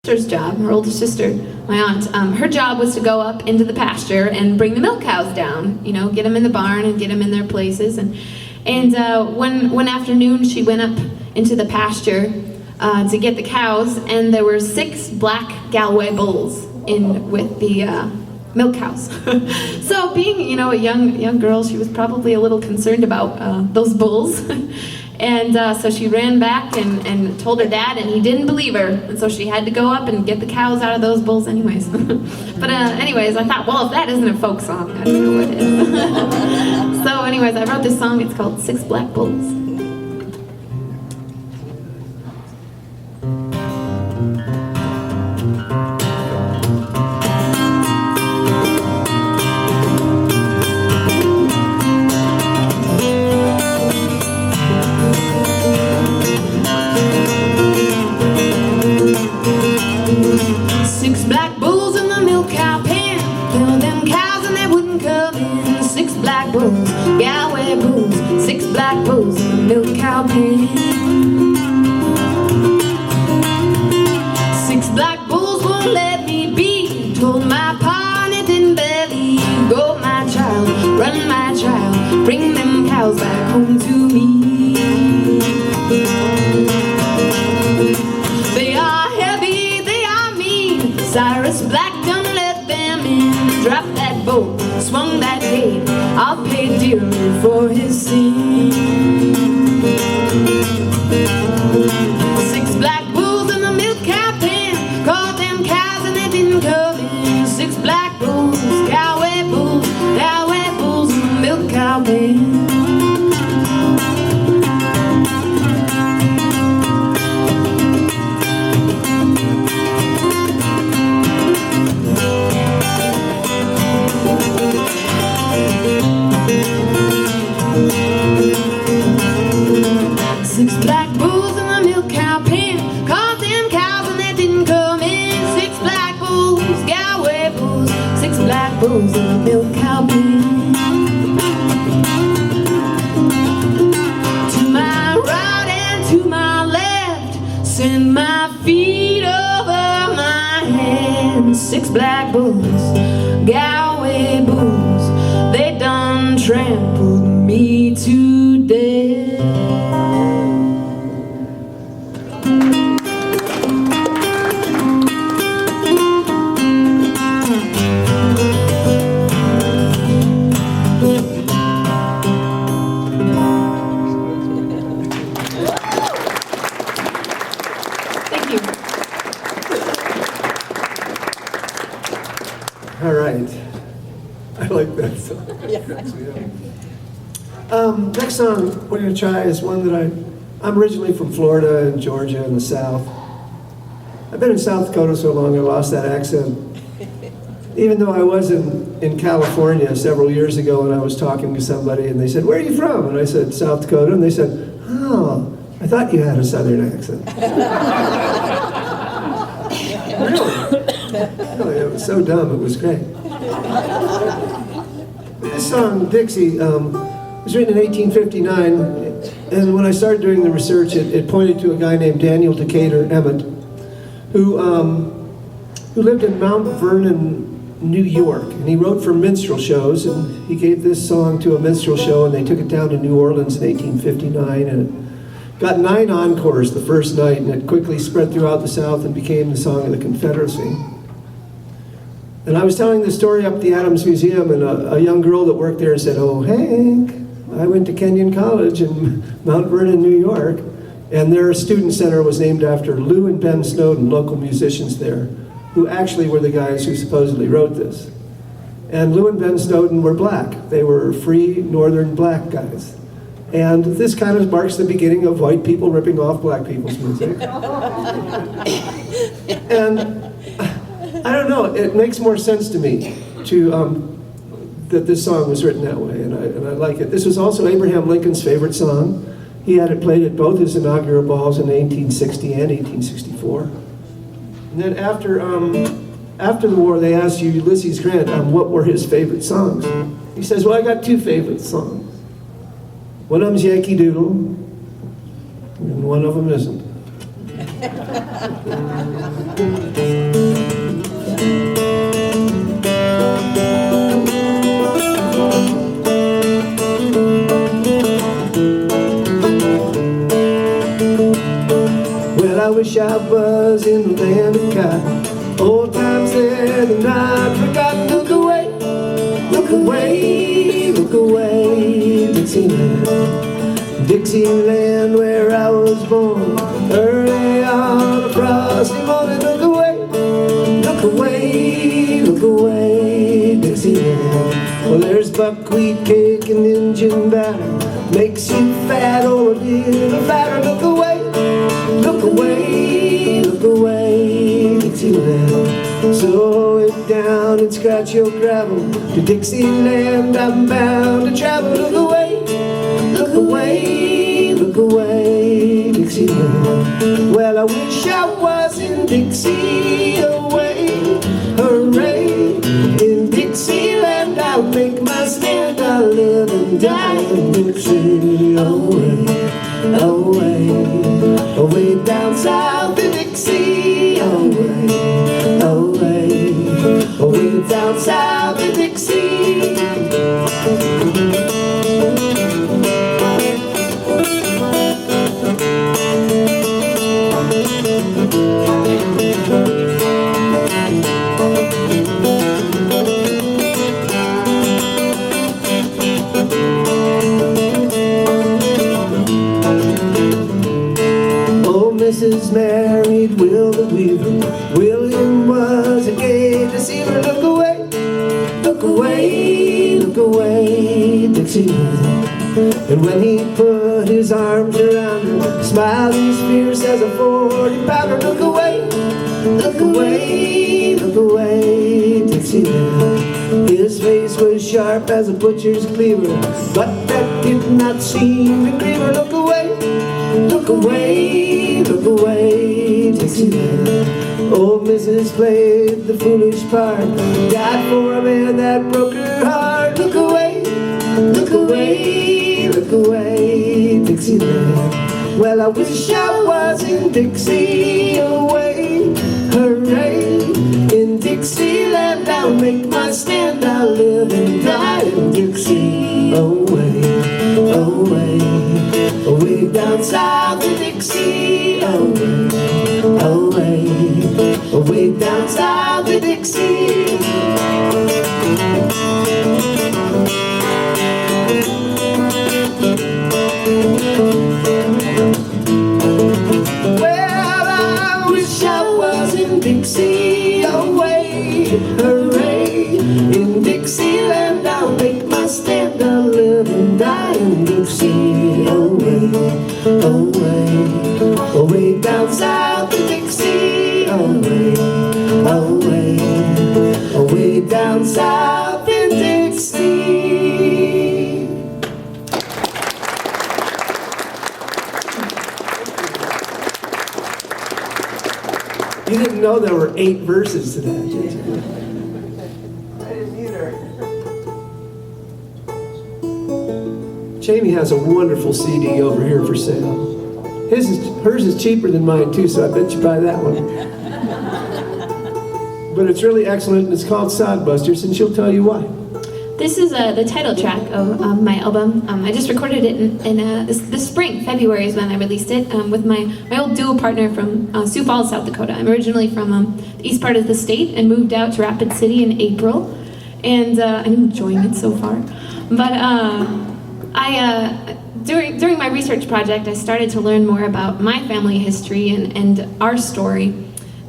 sister's job, her older sister, my aunt, her job was to go up into the pasture and bring the milk cows down, you know, get them in the barn and get them in their places. And one afternoon she went up into the pasture to get the cows, and there were 6 black Galway bulls in with the milk cows. So being, you know, a young girl, she was probably a little concerned about those bulls. And so she ran back and told her dad, and he didn't believe her. And so she had to go up and get the cows out of those bulls anyways. But anyways, I thought, well, if that isn't a folk song, I don't know what is. So anyways, I wrote this song. It's called 6 Black Bulls. Galway bulls, 6 black bulls in the milk cow pen. 6 black bulls won't let me be. Told my pa and it didn't believe. Go my child, run my child, bring them cows back home to me. They are heavy, they are mean. Cyrus Black done let them in. Drop that bolt, swung that gate, I'll pay dearly for his sin. 6 black bulls in the milk cow pen, caught them cows and they didn't come in. 6 black bulls, Galway bulls in the milk cow pen. Bulls in the milk cow pen. To my right and to my left, send my feet over my head. 6 black bulls, Galway bulls, they done trampled me to death. All right, I like that song. Next song we're going to try is one that I'm originally from Florida and Georgia in the South. I've been in South Dakota so long I lost that accent. Even though I was in California several years ago and I was talking to somebody and they said, "Where are you from?" And I said, "South Dakota." And they said, "Oh, I thought you had a Southern accent." Really, it was so dumb, it was great. This song, Dixie, was written in 1859, and when I started doing the research, it pointed to a guy named Daniel Decatur Emmett, who lived in Mount Vernon, New York, and he wrote for minstrel shows, and he gave this song to a minstrel show, and they took it down to New Orleans in 1859, and it got 9 encores the first night, and it quickly spread throughout the South and became the song of the Confederacy. And I was telling this story up at the Adams Museum, and a young girl that worked there said, "Oh, Hank, I went to Kenyon College in Mount Vernon, New York, and their student center was named after Lou and Ben Snowden, local musicians there, who actually were the guys who supposedly wrote this. And Lou and Ben Snowden were black. They were free northern black guys. And this kind of marks the beginning of white people ripping off black people's music. And I don't know, it makes more sense to me that this song was written that way, and I like it. This was also Abraham Lincoln's favorite song. He had it played at both his inaugural balls in 1860 and 1864. And then after the war, they asked Ulysses Grant what were his favorite songs. He says, "Well, I got 2 favorite songs. One of them's Yankee Doodle, and one of them isn't." Well, I wish I was in the land of cotton. Old times there, the night forgotten. Look away, look away, look away, Dixieland. Dixieland, where I was born, early on a frosty morning. Look away, look away, look away, Dixieland. Well, there's buckwheat cake and Injun batter, makes you fat or a little fatter. Look away, look away, look away, Dixieland. Slow it down and scratch your gravel. To Dixieland I'm bound to travel. Look away, look away, look away, Dixieland. Well, I wish I was in Dixie, away, hooray. In Dixieland I'll make my stand. I'll live and die in Dixie, away, away, away down south in Dixie, away, away, away down south in Dixie. Mrs. married Will the Weaver. William was a gay deceiver. Look away, look away, look away, Dixieland. And when he put his arms around her, smiling as fierce as a 40-pounder. Look away, look away, look away, Dixieland. His face was sharp as a butcher's cleaver, but that did not seem to grieve her. Look away, look away, look away, Dixieland. Old Mrs. played the foolish part, died for a man that broke her heart. Look away, look away, look away, Dixieland. Well, I wish I was in Dixie, away, hooray. In Dixieland I'll make my stand. I'll live and die in Dixie, away, away, away down south in Dixie, away, away, away down south in Dixie. Well, I wish I was in Dixie, away, hooray. In Dixieland I'll make my stand. I'll live and die in Dixie, away, away, away down south in Dixie, away, away, away down south in Dixie. You didn't know there were 8 verses to that, did you? I didn't either. Jami has a wonderful CD over here for sale. Hers is cheaper than mine too, so I bet you buy that one. But it's really excellent, and it's called Sodbusters, and she'll tell you why. This is the title track of my album. I just recorded it in this spring. February is when I released it with my old duo partner from Sioux Falls, South Dakota. I'm originally from the east part of the state and moved out to Rapid City in April, and I'm enjoying it so far. But during my research project, I started to learn more about my family history and our story.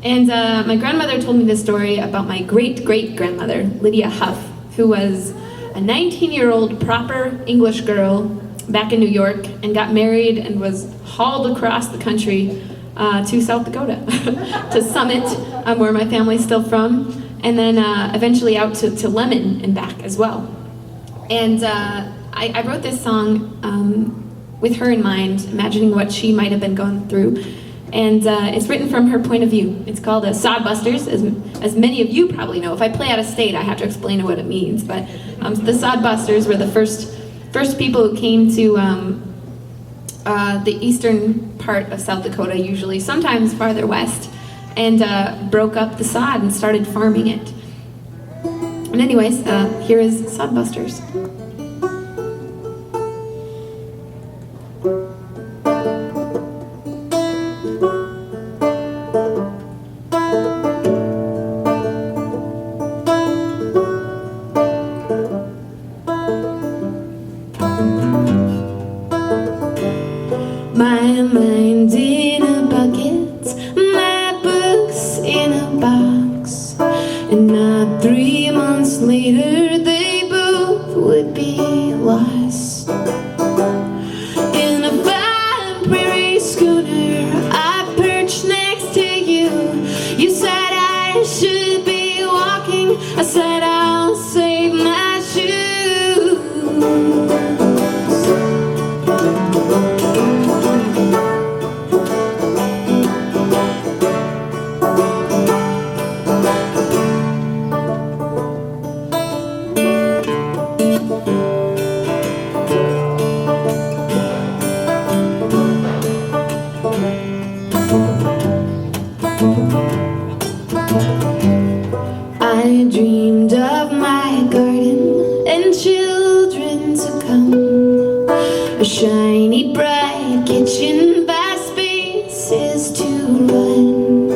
And my grandmother told me this story about my great-great-grandmother, Lydia Huff, who was a 19-year-old proper English girl back in New York and got married and was hauled across the country to South Dakota, to Summit, where my family's still from, and then eventually out to Lemon and back as well. And I wrote this song with her in mind, imagining what she might have been going through. And it's written from her point of view. It's called Sodbusters, as many of you probably know. If I play out of state, I have to explain what it means. But the Sodbusters were the first people who came to the eastern part of South Dakota usually, sometimes farther west, and broke up the sod and started farming it. And anyways, here is Sodbusters. My mind in a bucket, my books in a box, and not 3 months later they both would be lost. In a fine prairie schooner I perched next to you. You said I should be walking, I said I'll save my shoes. I dreamed of my garden and children to come, a shiny bright kitchen, vast spaces to run.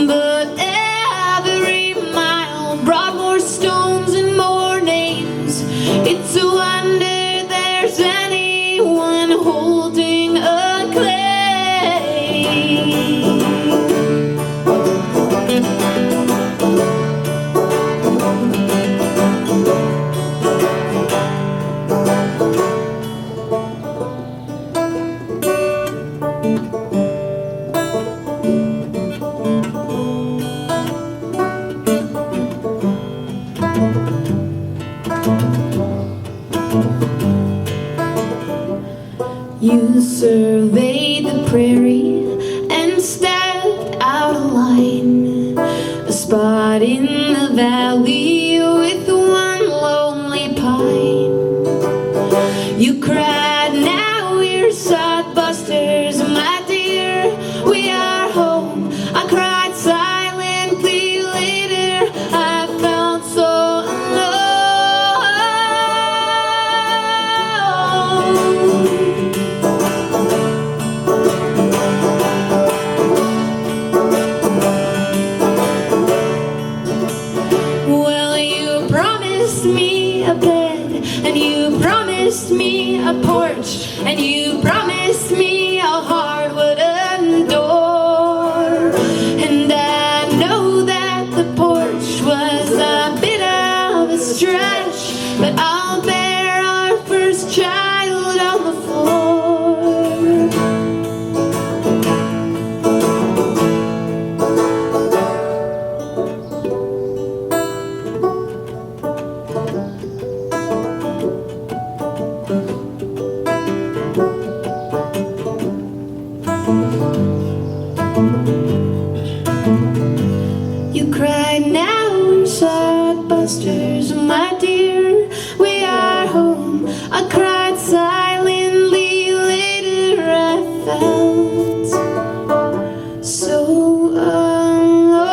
But every mile brought more stones and more names. It's a wonder there's anyone holding a clay. You surveyed the prairie and stepped out of line, a spot in the valley with one lonely pine. You cried, now we're Sodbusters, my dear, we are home. I cried silently later, I felt so alone. Well, you promised me a bed, and you promised me a porch, and you promised me a hard wooden door. And I know that the porch was a bit of a stretch, but I'll bear our first child on the floor. You cried, now we're Sodbusters, my dear, we are home. I cried silently later, I felt so alone.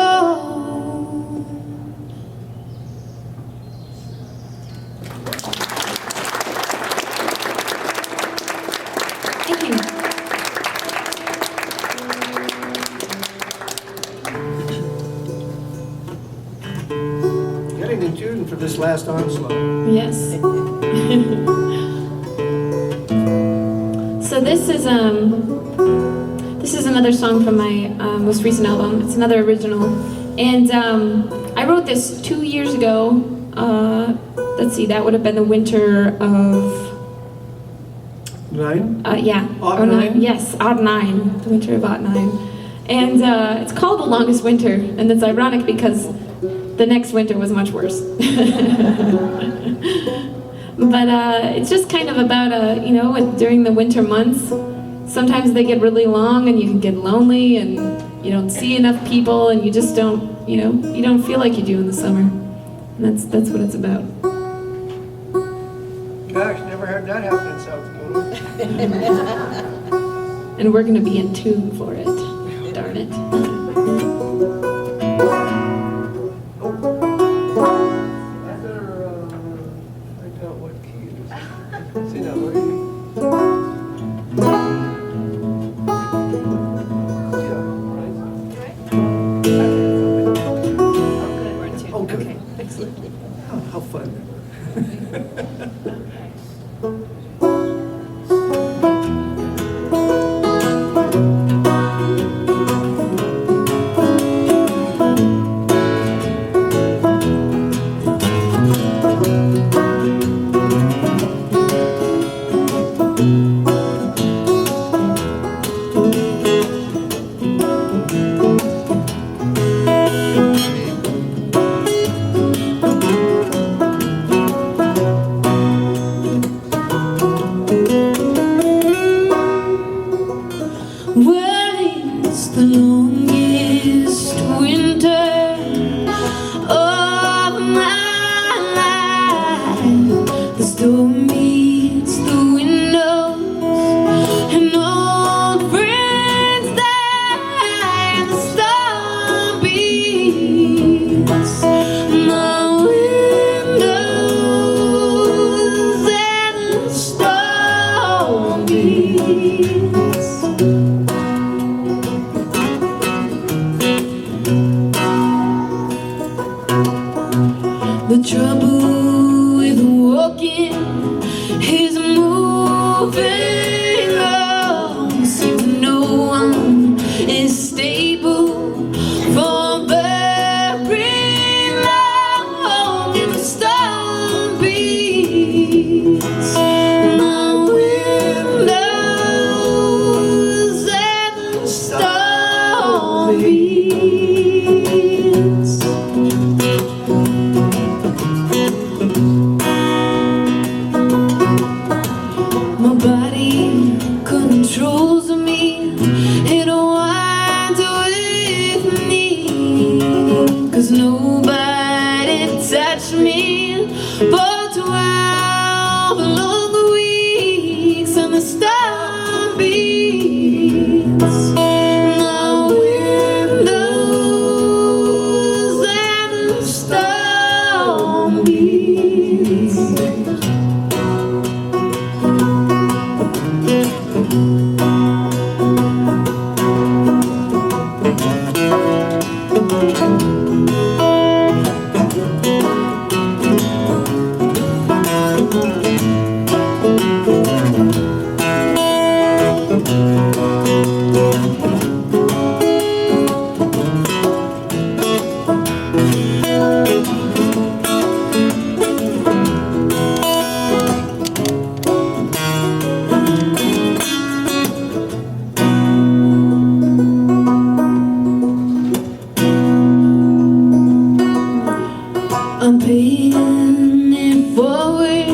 Thank you. Getting in tune for this last onslaught. Yes. So this is another song from my most recent album. It's another original, and I wrote this 2 years ago. Let's see, that would have been the winter of 9? yeah, Odd or nine? Yes, odd 9, the winter of odd 9, and it's called The Longest Winter, and it's ironic because the next winter was much worse. But it's just kind of about, during the winter months, sometimes they get really long and you can get lonely and you don't see enough people and you just don't, you don't feel like you do in the summer. And that's what it's about. Gosh, never heard that happen in South Dakota. and we're gonna be in tune for it. Darn it. Okay, excellent. How fun. Well, it's the longest winter of my life. The storm beats the windows, and old friends die, and the storm beats my windows, and the storm beats. The trouble with walking is moving on. Seems no one is stable for very long, and the storm beats my windows, and the storm beats. My body controls me, it winds with me, 'cause nobody touched me for 12 long weeks, and the storm beats my windows, and the storm beats. I'm paying it forward,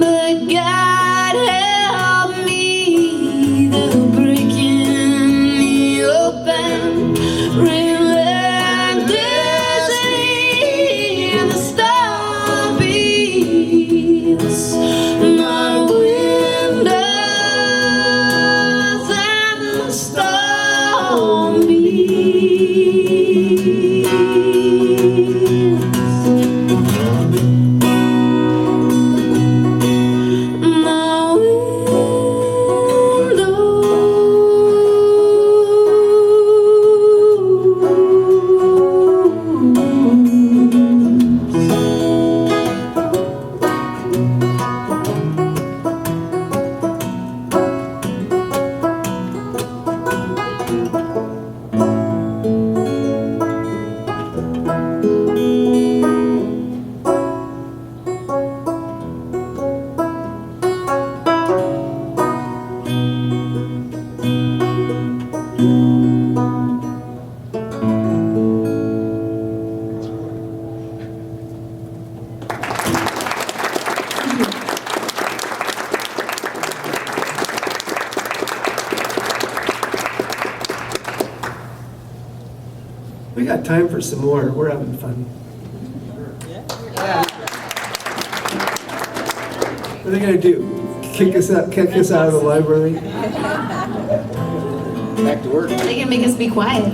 but God help me. They're breaking me open relentlessly, and the storm beats my windows, and the storm beats. We got time for some more. We're having fun. What are they gonna do? Kick us out of the library? Back to work. They can make us be quiet.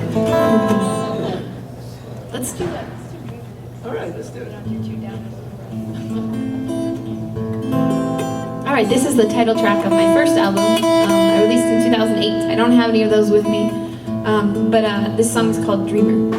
Let's do that. All right, let's do it. All right, this is the title track of my first album. I released in 2008. I don't have any of those with me, but this song is called Dreamer.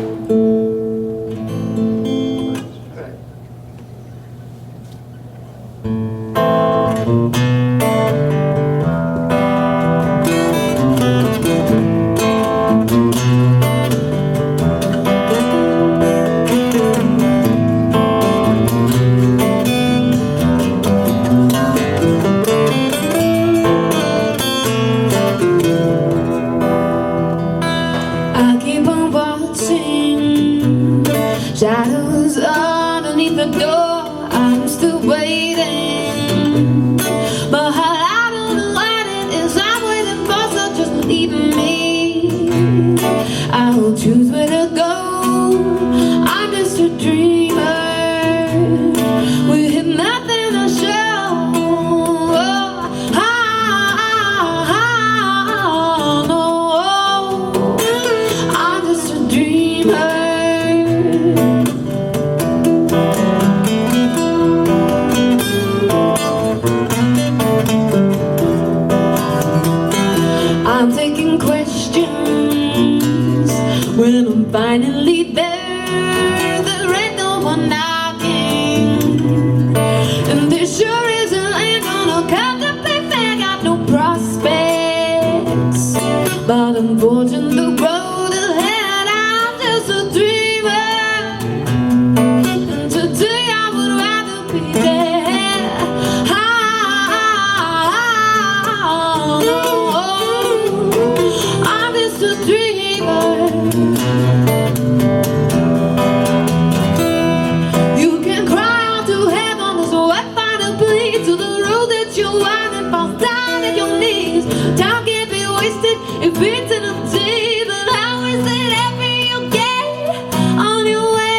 Shadows underneath the door, I'm still waiting. But how loud and light it is, I'm waiting for, so just leave me. I will choose where to go. I'm just a dreamer with nothing to show. No, I'm just a dreamer. I'm taking questions when I'm finally there. There ain't no one knocking, and there sure isn't ain't gonna come to pay fair. Got no prospects, but unfortunately the road ahead, I'm just a dreamer. And today I would rather be there. You can cry out to heaven as I find a plea to the road that you want and falls down at your knees. Time can't be wasted if it's an empty, but how is it ever you get on your way?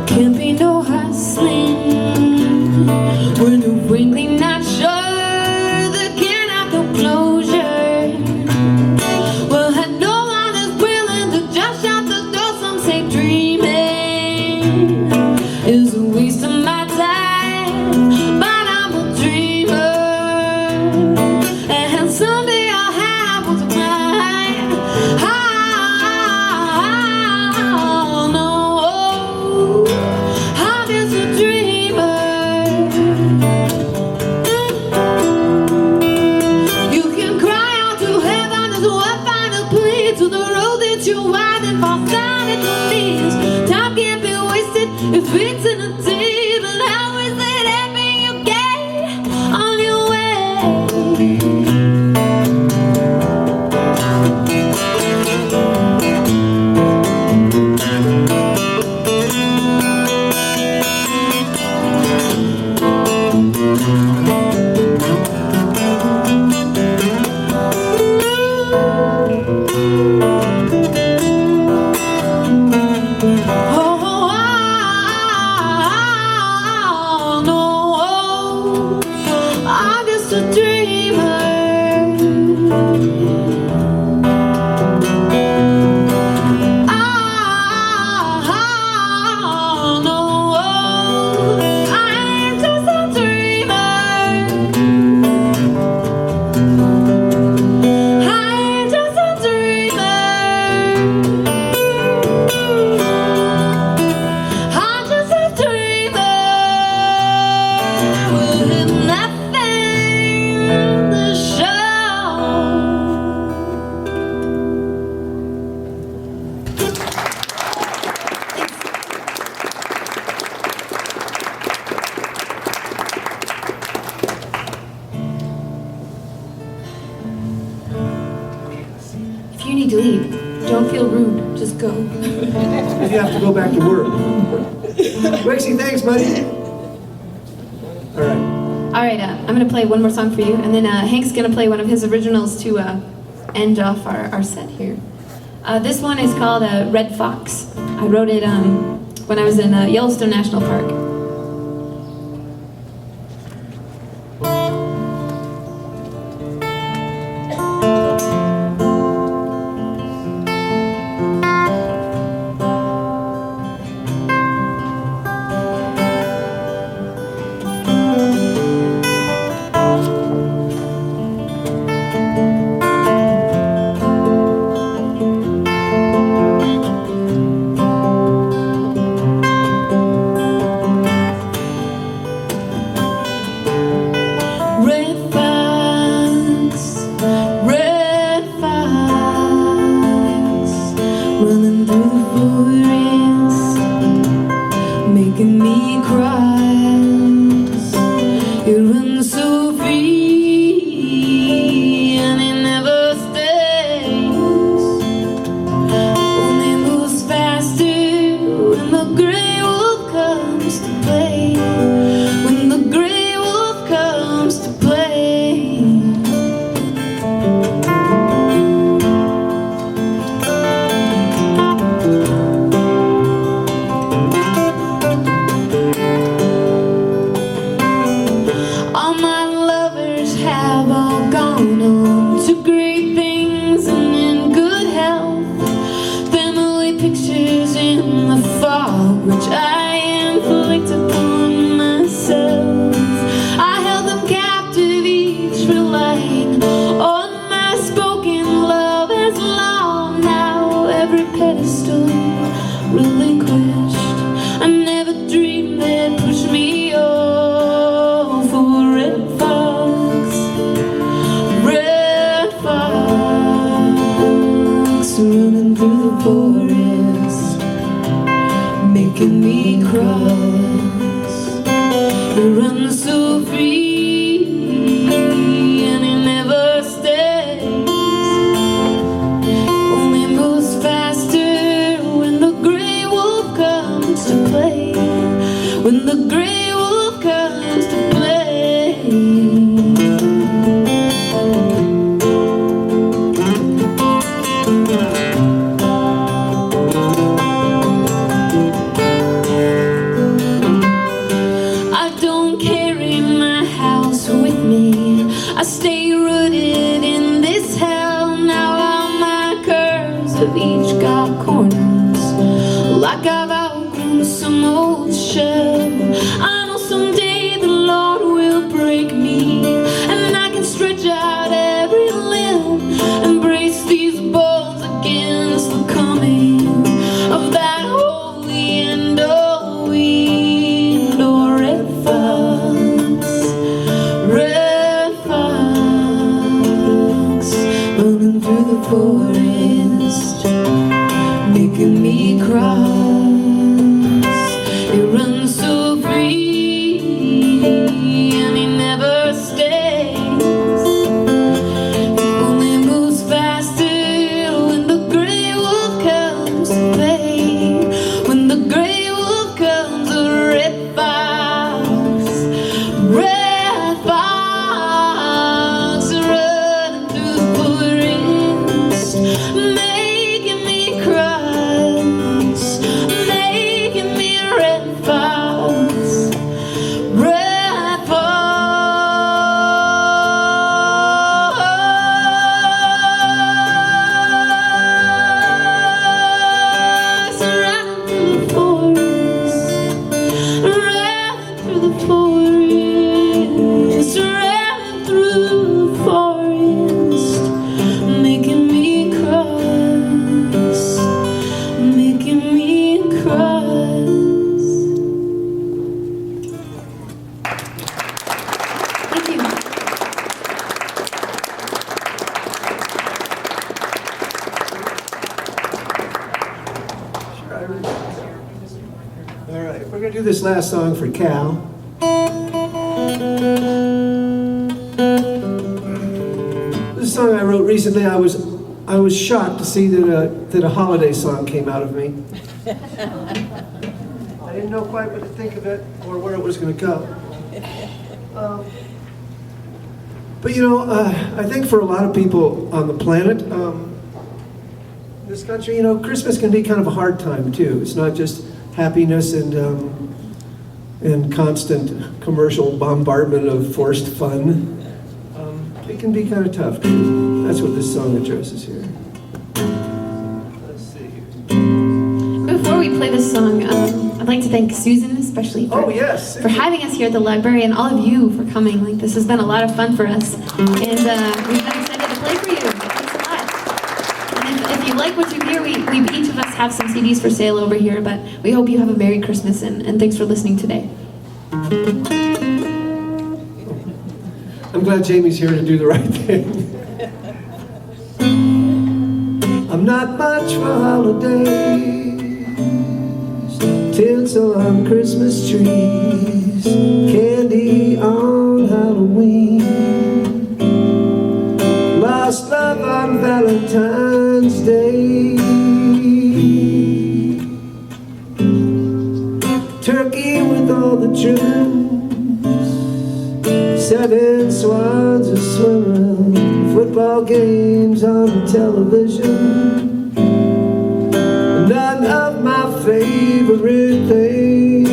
Can't be no hustling when you're frankly not sure that can't have no closure. Well, and no one is willing to just shut the door. Some say dreaming is a waste of my time, but I'm a dreamer, and someday I'll have what's mine. No, I'm just a dreamer. You can cry out to heaven as I find a plea to the road that you want and fall down at your knees. Time can't be wasted if it's an empty, but how is it ever you get on your way? No, I'm just a dreamer. No, I'm just a dreamer. I'm just a dreamer. I'm just a dreamer with nothing to show. If you need to leave, don't feel rude. Just go. If you have to go back to work. Dixie, thanks, buddy. All right, I'm going to play one more song for you, and then Hank's going to play one of his originals to end off our set here. This one is called Red Fox. I wrote it when I was in Yellowstone National Park. This last song for Cal. This is a song I wrote recently. I was shocked to see that a holiday song came out of me. I didn't know quite what to think of it or where it was going to go. But you know, I think for a lot of people on the planet, this country, you know, Christmas can be kind of a hard time too. It's not just happiness and constant commercial bombardment of forced fun. It can be kind of tough too. That's what this song addresses here. Let's see. Before we play this song, I'd like to thank Susan especially for, for having us here at the library, and all of you for coming. Like, this has been a lot of fun for us, and we've been excited to play for you. Thanks a lot. And if you like what you hear, we each of us have some CDs for sale over here, but we hope you have a Merry Christmas, and thanks for listening today. I'm glad Jamie's here to do the right thing. I'm not much for holidays, tinsel on Christmas trees, candy on Halloween, lost love on Valentine's Day, turkey with all the trimmings, 7 swans are swimming, football games on the television, none of my favorite things.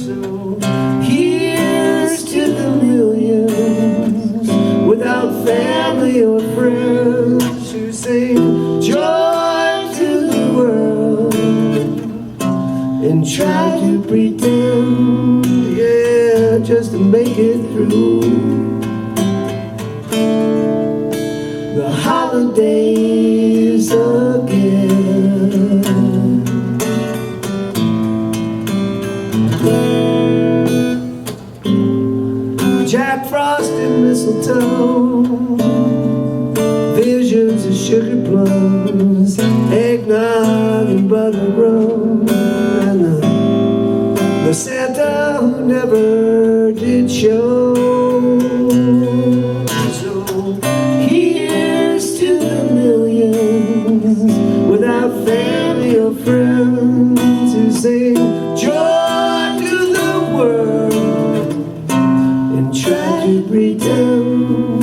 So here's to the millions without family or friends who sing joy to the world and try to pretend, just to make it through the holidays again. Jack Frost and mistletoe, visions of sugar plums, eggnog and butter rum, and the Santa who never did show. So here's to the millions without family or friends who sing joy to the world and try to pretend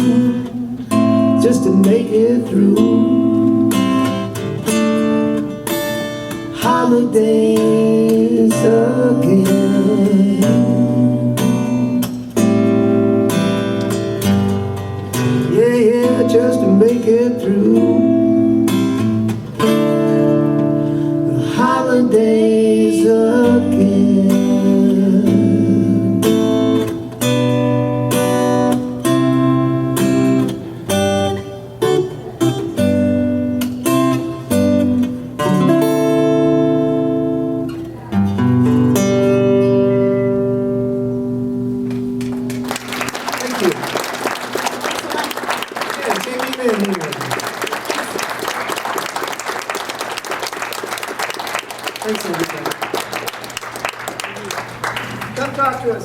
just to make it through holidays again. Yeah, just to make it through the holidays again. Jami Lynn here. Thanks, everybody. Come talk to us.